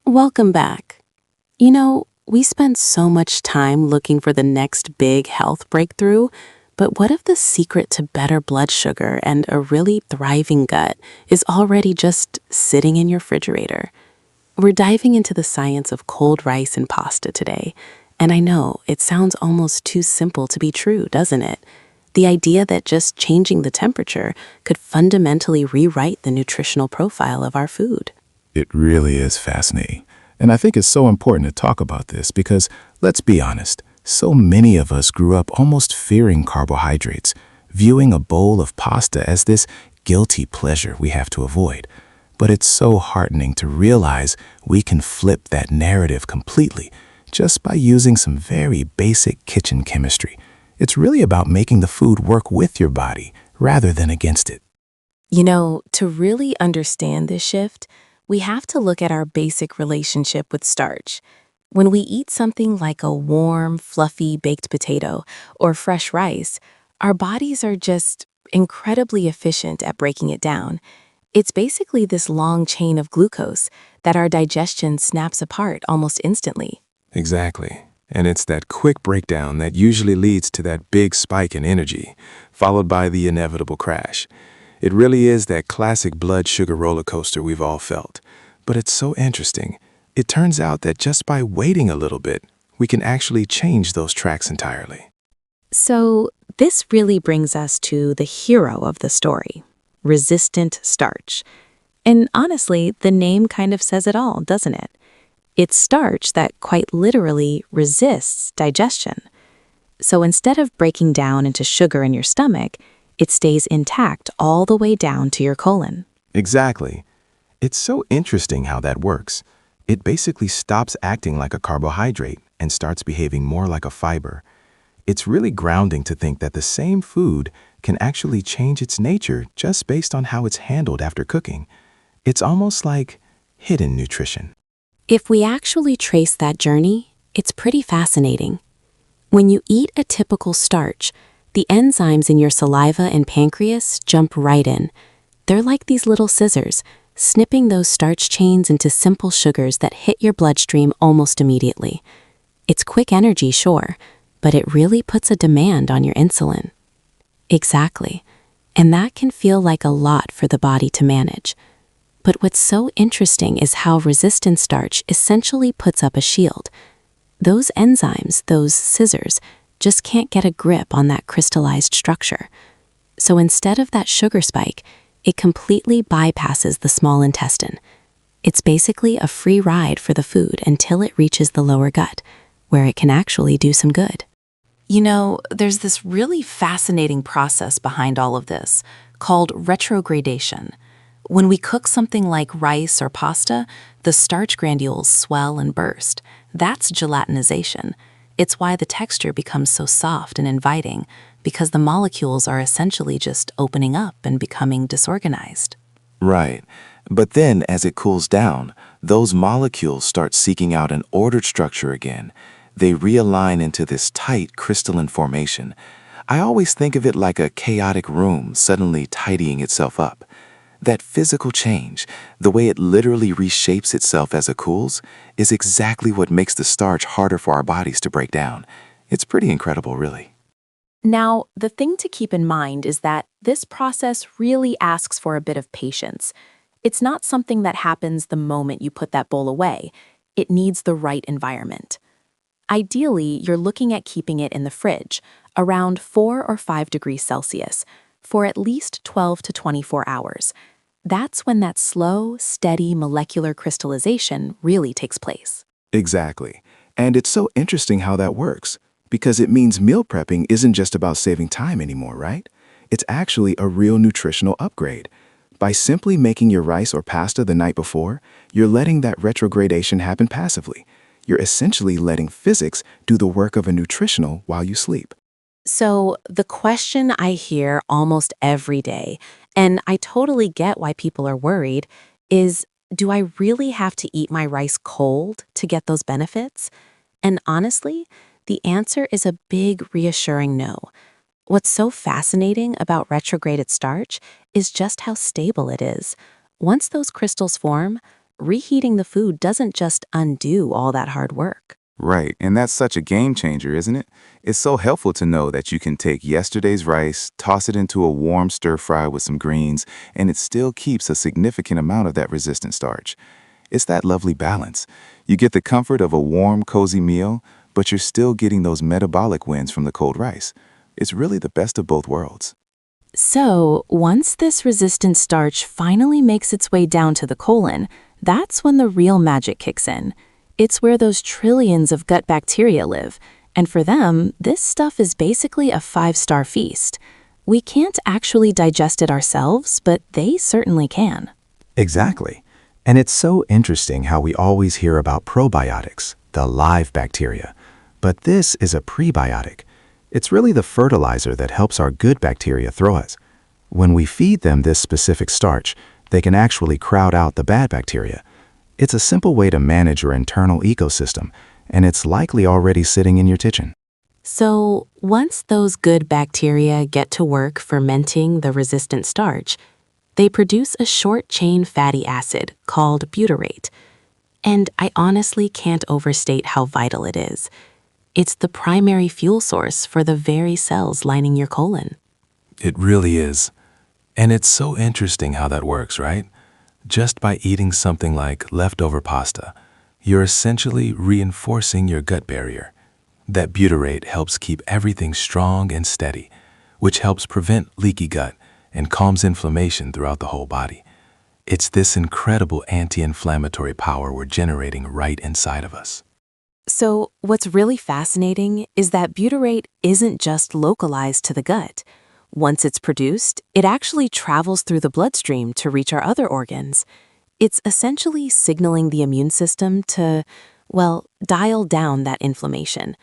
Welcome back. We spend so much time looking for the next big health breakthrough, but what if the secret to better blood sugar and a really thriving gut is already just sitting in your refrigerator? We're diving into the science of cold rice and pasta today, and I know it sounds almost too simple to be true, doesn't it? The idea that just changing the temperature could fundamentally rewrite the nutritional profile of our food. It really is fascinating. And I think it's so important to talk about this because, let's be honest, so many of us grew up almost fearing carbohydrates, viewing a bowl of pasta as this guilty pleasure we have to avoid. But it's so heartening to realize we can flip that narrative completely just by using some very basic kitchen chemistry. It's really about making the food work with your body rather than against it. To really understand this shift, we have to look at our basic relationship with starch. When we eat something like a warm, fluffy baked potato or fresh rice, our bodies are just incredibly efficient at breaking it down. It's basically this long chain of glucose that our digestion snaps apart almost instantly. Exactly. And it's that quick breakdown that usually leads to that big spike in energy, followed by the inevitable crash. It really is that classic blood sugar roller coaster we've all felt. But it's so interesting. It turns out that just by waiting a little bit, we can actually change those tracks entirely. So, this really brings us to the hero of the story, resistant starch. And honestly, the name kind of says it all, doesn't it? It's starch that quite literally resists digestion. So instead of breaking down into sugar in your stomach, it stays intact all the way down to your colon. Exactly. It's so interesting how that works. It basically stops acting like a carbohydrate and starts behaving more like a fiber. It's really grounding to think that the same food can actually change its nature just based on how it's handled after cooking. It's almost like hidden nutrition. If we actually trace that journey, it's pretty fascinating. When you eat a typical starch, the enzymes in your saliva and pancreas jump right in. They're like these little scissors, snipping those starch chains into simple sugars that hit your bloodstream almost immediately. It's quick energy, sure, but it really puts a demand on your insulin. Exactly. And that can feel like a lot for the body to manage. But what's so interesting is how resistant starch essentially puts up a shield. Those enzymes, those scissors, just can't get a grip on that crystallized structure. So instead of that sugar spike, it completely bypasses the small intestine. It's basically a free ride for the food until it reaches the lower gut, where it can actually do some good. There's this really fascinating process behind all of this called retrogradation. When we cook something like rice or pasta, the starch granules swell and burst. That's gelatinization. It's why the texture becomes so soft and inviting, because the molecules are essentially just opening up and becoming disorganized. Right. But then, as it cools down, those molecules start seeking out an ordered structure again. They realign into this tight crystalline formation. I always think of it like a chaotic room suddenly tidying itself up. That physical change, the way it literally reshapes itself as it cools, is exactly what makes the starch harder for our bodies to break down. It's pretty incredible, really. Now, the thing to keep in mind is that this process really asks for a bit of patience. It's not something that happens the moment you put that bowl away. It needs the right environment. Ideally, you're looking at keeping it in the fridge, around 4 or 5 degrees Celsius, for at least 12 to 24 hours. That's when that slow, steady molecular crystallization really takes place. Exactly. And it's so interesting how that works, because it means meal prepping isn't just about saving time anymore, right? It's actually a real nutritional upgrade. By simply making your rice or pasta the night before, you're letting that retrogradation happen passively. You're essentially letting physics do the work of a nutritional while you sleep. So, the question I hear almost every day, and I totally get why people are worried, is do I really have to eat my rice cold to get those benefits? And honestly, the answer is a big, reassuring no. What's so fascinating about retrograded starch is just how stable it is. Once those crystals form, reheating the food doesn't just undo all that hard work. Right, and that's such a game changer, isn't it? It's so helpful to know that you can take yesterday's rice, toss it into a warm stir fry with some greens, and it still keeps a significant amount of that resistant starch. It's that lovely balance. You get the comfort of a warm, cozy meal, but you're still getting those metabolic wins from the cold rice. It's really the best of both worlds. So, once this resistant starch finally makes its way down to the colon, that's when the real magic kicks in. It's where those trillions of gut bacteria live, and for them, this stuff is basically a five-star feast. We can't actually digest it ourselves, but they certainly can. Exactly. And it's so interesting how we always hear about probiotics, the live bacteria. But this is a prebiotic. It's really the fertilizer that helps our good bacteria thrive. When we feed them this specific starch, they can actually crowd out the bad bacteria. It's a simple way to manage your internal ecosystem, and it's likely already sitting in your kitchen. So, once those good bacteria get to work fermenting the resistant starch, they produce a short-chain fatty acid called butyrate. And I honestly can't overstate how vital it is. It's the primary fuel source for the very cells lining your colon. It really is. And it's so interesting how that works, right? Just by eating something like leftover pasta, you're essentially reinforcing your gut barrier. That butyrate helps keep everything strong and steady, which helps prevent leaky gut and calms inflammation throughout the whole body. It's this incredible anti-inflammatory power we're generating right inside of us. So, what's really fascinating is that butyrate isn't just localized to the gut. Once it's produced, it actually travels through the bloodstream to reach our other organs. It's essentially signaling the immune system to, well, dial down that inflammation.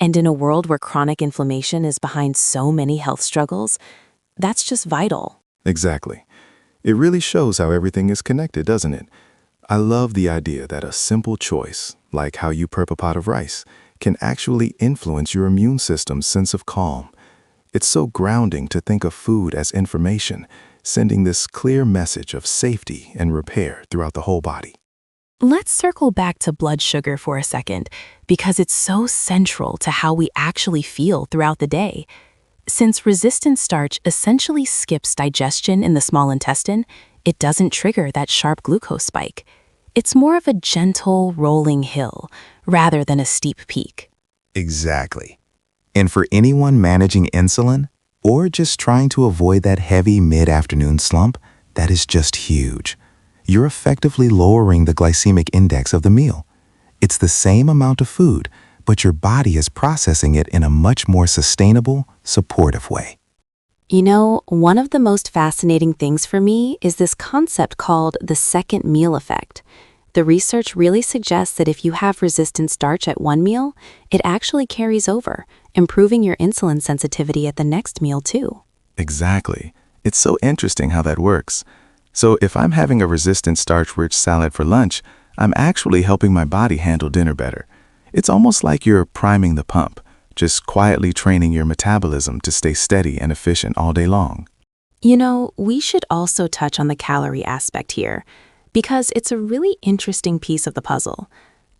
And in a world where chronic inflammation is behind so many health struggles, that's just vital. Exactly. It really shows how everything is connected, doesn't it? I love the idea that a simple choice, like how you prep a pot of rice, can actually influence your immune system's sense of calm. It's so grounding to think of food as information, sending this clear message of safety and repair throughout the whole body. Let's circle back to blood sugar for a second, because it's so central to how we actually feel throughout the day. Since resistant starch essentially skips digestion in the small intestine, it doesn't trigger that sharp glucose spike. It's more of a gentle, rolling hill, rather than a steep peak. Exactly. And for anyone managing insulin, or just trying to avoid that heavy mid-afternoon slump, that is just huge. You're effectively lowering the glycemic index of the meal. It's the same amount of food, but your body is processing it in a much more sustainable, supportive way. You know, one of the most fascinating things for me is this concept called the second meal effect. The research really suggests that if you have resistant starch at one meal, it actually carries over, improving your insulin sensitivity at the next meal too. Exactly. It's so interesting how that works. So if I'm having a resistant starch-rich salad for lunch, I'm actually helping my body handle dinner better. It's almost like you're priming the pump, just quietly training your metabolism to stay steady and efficient all day long. You know, we should also touch on the calorie aspect here, because it's a really interesting piece of the puzzle.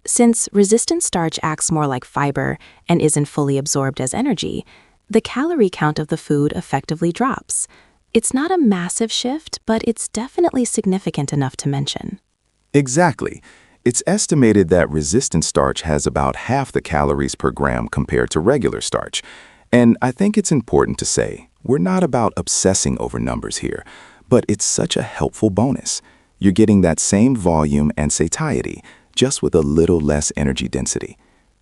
Since resistant starch acts more like fiber and isn't fully absorbed as energy, the calorie count of the food effectively drops. It's not a massive shift, but it's definitely significant enough to mention. Exactly. It's estimated that resistant starch has about half the calories per gram compared to regular starch. And I think it's important to say, we're not about obsessing over numbers here, but it's such a helpful bonus. You're getting that same volume and satiety, just with a little less energy density.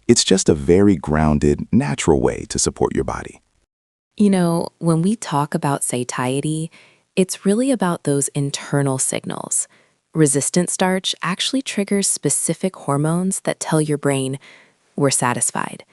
It's just a very grounded, natural way to support your body. You know, when we talk about satiety, it's really about those internal signals. Resistant starch actually triggers specific hormones that tell your brain, we're satisfied.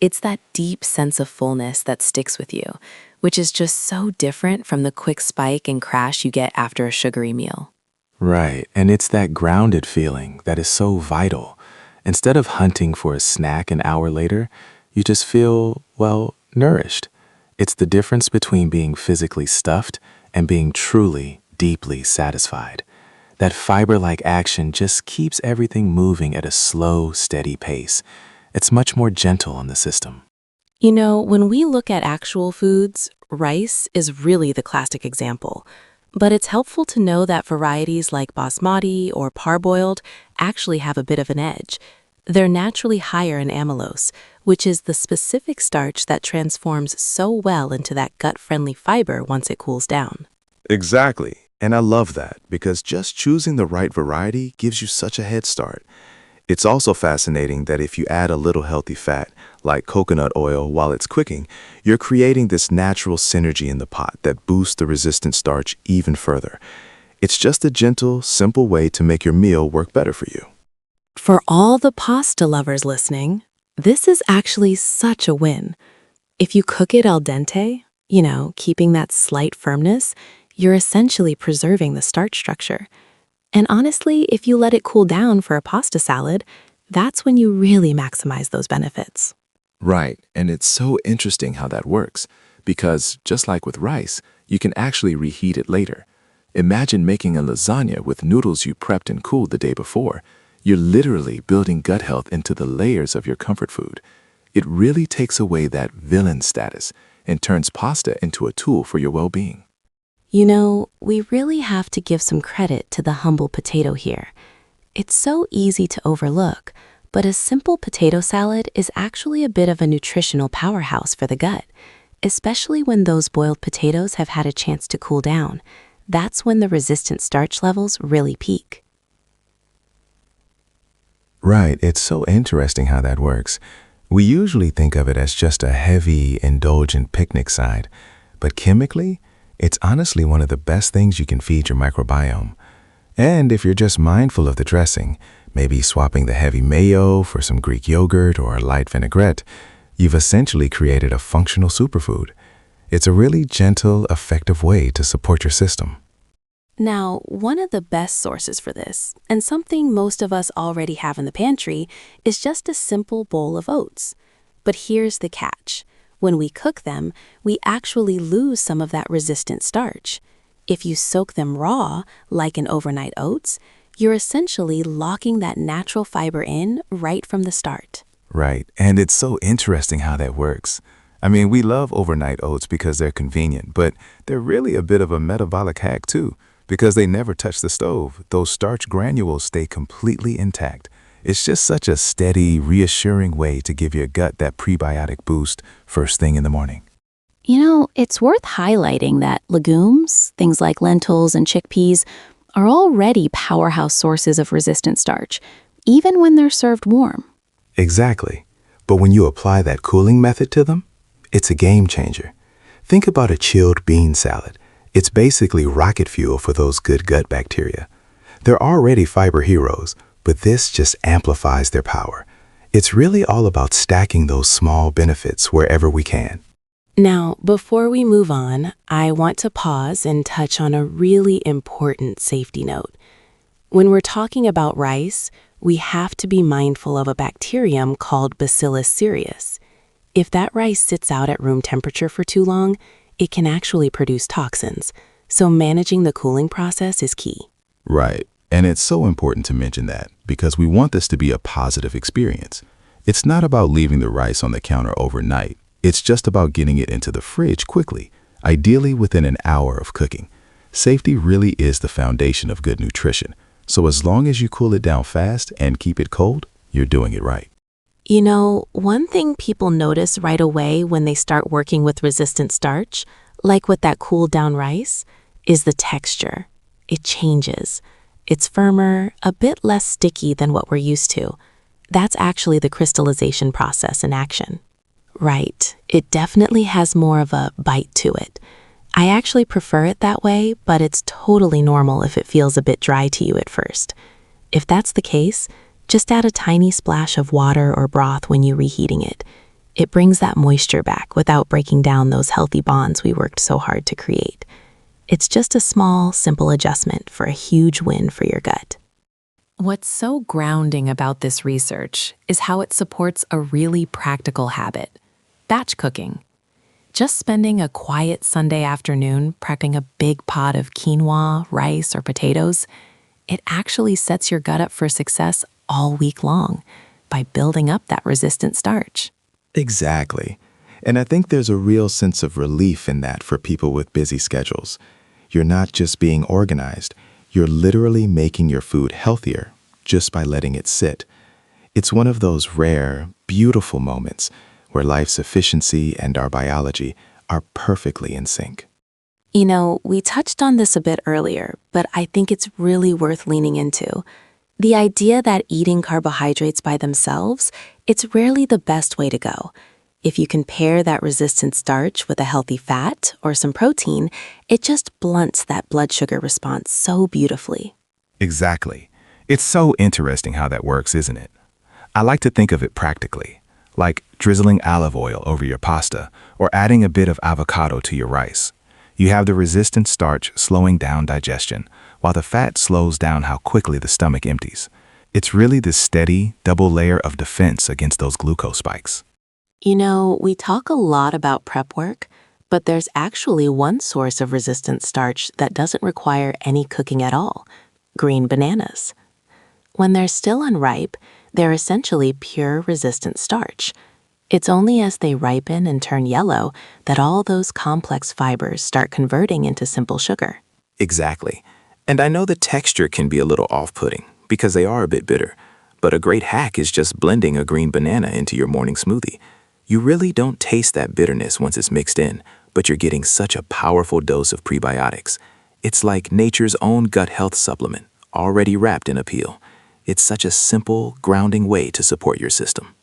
It's that deep sense of fullness that sticks with you, which is just so different from the quick spike and crash you get after a sugary meal. Right, and it's that grounded feeling that is so vital. Instead of hunting for a snack an hour later, you just feel, well, nourished. It's the difference between being physically stuffed and being truly, deeply satisfied. That fiber-like action just keeps everything moving at a slow, steady pace. It's much more gentle on the system. You know, when we look at actual foods, rice is really the classic example. But it's helpful to know that varieties like basmati or parboiled actually have a bit of an edge. They're naturally higher in amylose, which is the specific starch that transforms so well into that gut-friendly fiber once it cools down. Exactly. And I love that because just choosing the right variety gives you such a head start. It's also fascinating that if you add a little healthy fat, like coconut oil, while it's cooking, you're creating this natural synergy in the pot that boosts the resistant starch even further. It's just a gentle, simple way to make your meal work better for you. For all the pasta lovers listening, this is actually such a win. If you cook it al dente, keeping that slight firmness, you're essentially preserving the starch structure. And honestly, if you let it cool down for a pasta salad, that's when you really maximize those benefits. Right, and it's so interesting how that works, because just like with rice, you can actually reheat it later. Imagine making a lasagna with noodles you prepped and cooled the day before. You're literally building gut health into the layers of your comfort food. It really takes away that villain status and turns pasta into a tool for your well-being. We really have to give some credit to the humble potato here. It's so easy to overlook, but a simple potato salad is actually a bit of a nutritional powerhouse for the gut, especially when those boiled potatoes have had a chance to cool down. That's when the resistant starch levels really peak. Right, it's so interesting how that works. We usually think of it as just a heavy, indulgent picnic side, but chemically, it's honestly one of the best things you can feed your microbiome. And if you're just mindful of the dressing, maybe swapping the heavy mayo for some Greek yogurt or a light vinaigrette, you've essentially created a functional superfood. It's a really gentle, effective way to support your system. Now, one of the best sources for this, and something most of us already have in the pantry, is just a simple bowl of oats. But here's the catch. When we cook them, we actually lose some of that resistant starch. If you soak them raw, like in overnight oats, you're essentially locking that natural fiber in right from the start. Right, and it's so interesting how that works. I mean, we love overnight oats because they're convenient, but they're really a bit of a metabolic hack too, because they never touch the stove. Those starch granules stay completely intact. It's just such a steady, reassuring way to give your gut that prebiotic boost first thing in the morning. It's worth highlighting that legumes, things like lentils and chickpeas, are already powerhouse sources of resistant starch, even when they're served warm. Exactly. But when you apply that cooling method to them, it's a game changer. Think about a chilled bean salad. It's basically rocket fuel for those good gut bacteria. They're already fiber heroes, but this just amplifies their power. It's really all about stacking those small benefits wherever we can. Now, before we move on, I want to pause and touch on a really important safety note. When we're talking about rice, we have to be mindful of a bacterium called Bacillus cereus. If that rice sits out at room temperature for too long, it can actually produce toxins, so managing the cooling process is key. Right. And it's so important to mention that because we want this to be a positive experience. It's not about leaving the rice on the counter overnight. It's just about getting it into the fridge quickly, ideally within an hour of cooking. Safety really is the foundation of good nutrition. So as long as you cool it down fast and keep it cold, you're doing it right. One thing people notice right away when they start working with resistant starch, like with that cooled down rice, is the texture. It changes. It's firmer, a bit less sticky than what we're used to. That's actually the crystallization process in action. Right, it definitely has more of a bite to it. I actually prefer it that way, but it's totally normal if it feels a bit dry to you at first. If that's the case, just add a tiny splash of water or broth when you're reheating it. It brings that moisture back without breaking down those healthy bonds we worked so hard to create. It's just a small, simple adjustment for a huge win for your gut. What's so grounding about this research is how it supports a really practical habit: batch cooking. Just spending a quiet Sunday afternoon prepping a big pot of quinoa, rice, or potatoes, it actually sets your gut up for success all week long by building up that resistant starch. Exactly. And I think there's a real sense of relief in that for people with busy schedules. You're not just being organized, you're literally making your food healthier just by letting it sit. It's one of those rare, beautiful moments where life's efficiency and our biology are perfectly in sync. You know, we touched on this a bit earlier, but I think it's really worth leaning into. The idea that eating carbohydrates by themselves, it's rarely the best way to go. If you can pair that resistant starch with a healthy fat or some protein, it just blunts that blood sugar response so beautifully. Exactly. It's so interesting how that works, isn't it? I like to think of it practically, like drizzling olive oil over your pasta or adding a bit of avocado to your rice. You have the resistant starch slowing down digestion, while the fat slows down how quickly the stomach empties. It's really this steady, double layer of defense against those glucose spikes. You know, we talk a lot about prep work, but there's actually one source of resistant starch that doesn't require any cooking at all: green bananas. When they're still unripe, they're essentially pure resistant starch. It's only as they ripen and turn yellow that all those complex fibers start converting into simple sugar. Exactly. And I know the texture can be a little off-putting because they are a bit bitter, but a great hack is just blending a green banana into your morning smoothie. You really don't taste that bitterness once it's mixed in, but you're getting such a powerful dose of prebiotics. It's like nature's own gut health supplement, already wrapped in a peel. It's such a simple, grounding way to support your system.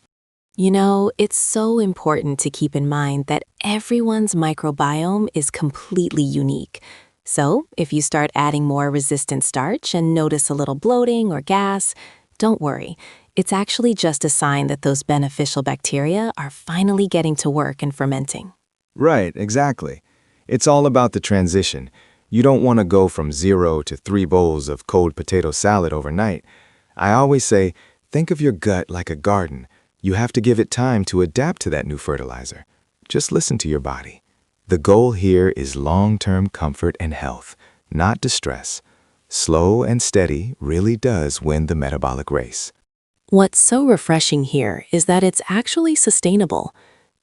You know, it's so important to keep in mind that everyone's microbiome is completely unique. So, if you start adding more resistant starch and notice a little bloating or gas, don't worry. It's actually just a sign that those beneficial bacteria are finally getting to work and fermenting. Right, exactly. It's all about the transition. You don't want to go from 0 to 3 bowls of cold potato salad overnight. I always say, think of your gut like a garden. You have to give it time to adapt to that new fertilizer. Just listen to your body. The goal here is long-term comfort and health, not distress. Slow and steady really does win the metabolic race. What's so refreshing here is that it's actually sustainable.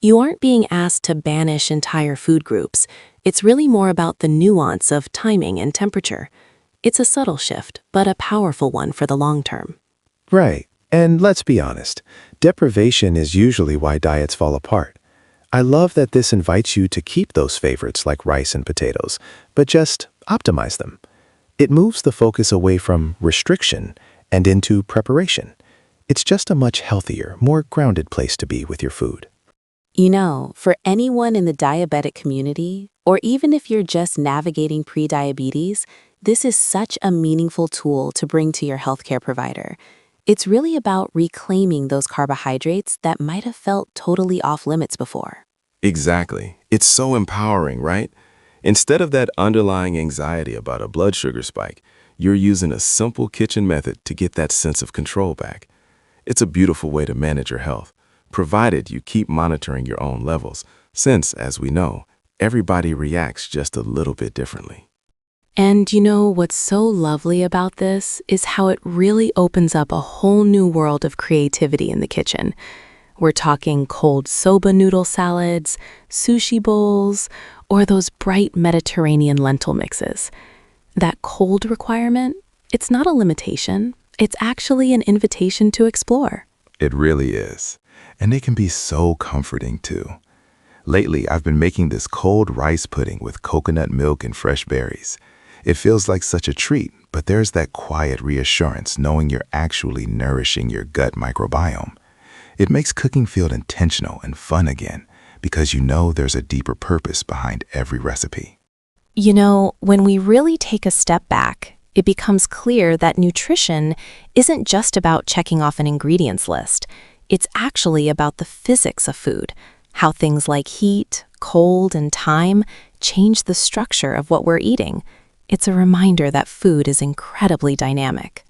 You aren't being asked to banish entire food groups. It's really more about the nuance of timing and temperature. It's a subtle shift, but a powerful one for the long term. Right. And let's be honest, deprivation is usually why diets fall apart. I love that this invites you to keep those favorites like rice and potatoes, but just optimize them. It moves the focus away from restriction and into preparation. It's just a much healthier, more grounded place to be with your food. You know, for anyone in the diabetic community, or even if you're just navigating prediabetes, this is such a meaningful tool to bring to your healthcare provider. It's really about reclaiming those carbohydrates that might have felt totally off limits before. Exactly. It's so empowering, right? Instead of that underlying anxiety about a blood sugar spike, you're using a simple kitchen method to get that sense of control back. It's a beautiful way to manage your health, provided you keep monitoring your own levels, since, as we know, everybody reacts just a little bit differently. And you know what's so lovely about this is how it really opens up a whole new world of creativity in the kitchen. We're talking cold soba noodle salads, sushi bowls, or those bright Mediterranean lentil mixes. That cold requirement, it's not a limitation. It's actually an invitation to explore. It really is. And it can be so comforting too. Lately, I've been making this cold rice pudding with coconut milk and fresh berries. It feels like such a treat, but there's that quiet reassurance knowing you're actually nourishing your gut microbiome. It makes cooking feel intentional and fun again because you know there's a deeper purpose behind every recipe. You know, when we really take a step back, it becomes clear that nutrition isn't just about checking off an ingredients list. It's actually about the physics of food, how things like heat, cold, and time change the structure of what we're eating. It's a reminder that food is incredibly dynamic.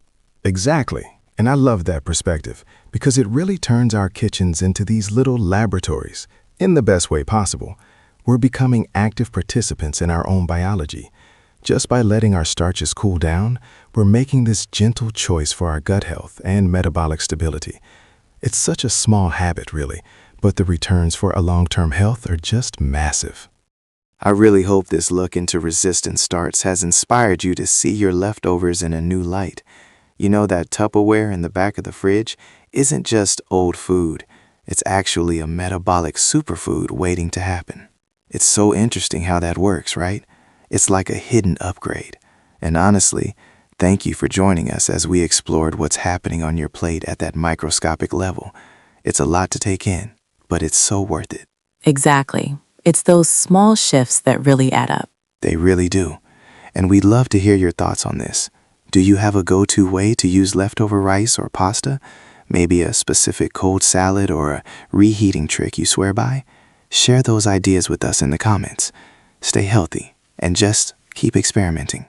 Exactly. And I love that perspective because it really turns our kitchens into these little laboratories in the best way possible. We're becoming active participants in our own biology. Just by letting our starches cool down, we're making this gentle choice for our gut health and metabolic stability. It's such a small habit, really, but the returns for a long-term health are just massive. I really hope this look into resistant starch has inspired you to see your leftovers in a new light. You know that Tupperware in the back of the fridge isn't just old food. It's actually a metabolic superfood waiting to happen. It's so interesting how that works, right? It's like a hidden upgrade. And honestly, thank you for joining us as we explored what's happening on your plate at that microscopic level. It's a lot to take in, but it's so worth it. Exactly. It's those small shifts that really add up. They really do. And we'd love to hear your thoughts on this. Do you have a go-to way to use leftover rice or pasta? Maybe a specific cold salad or a reheating trick you swear by? Share those ideas with us in the comments. Stay healthy and just keep experimenting.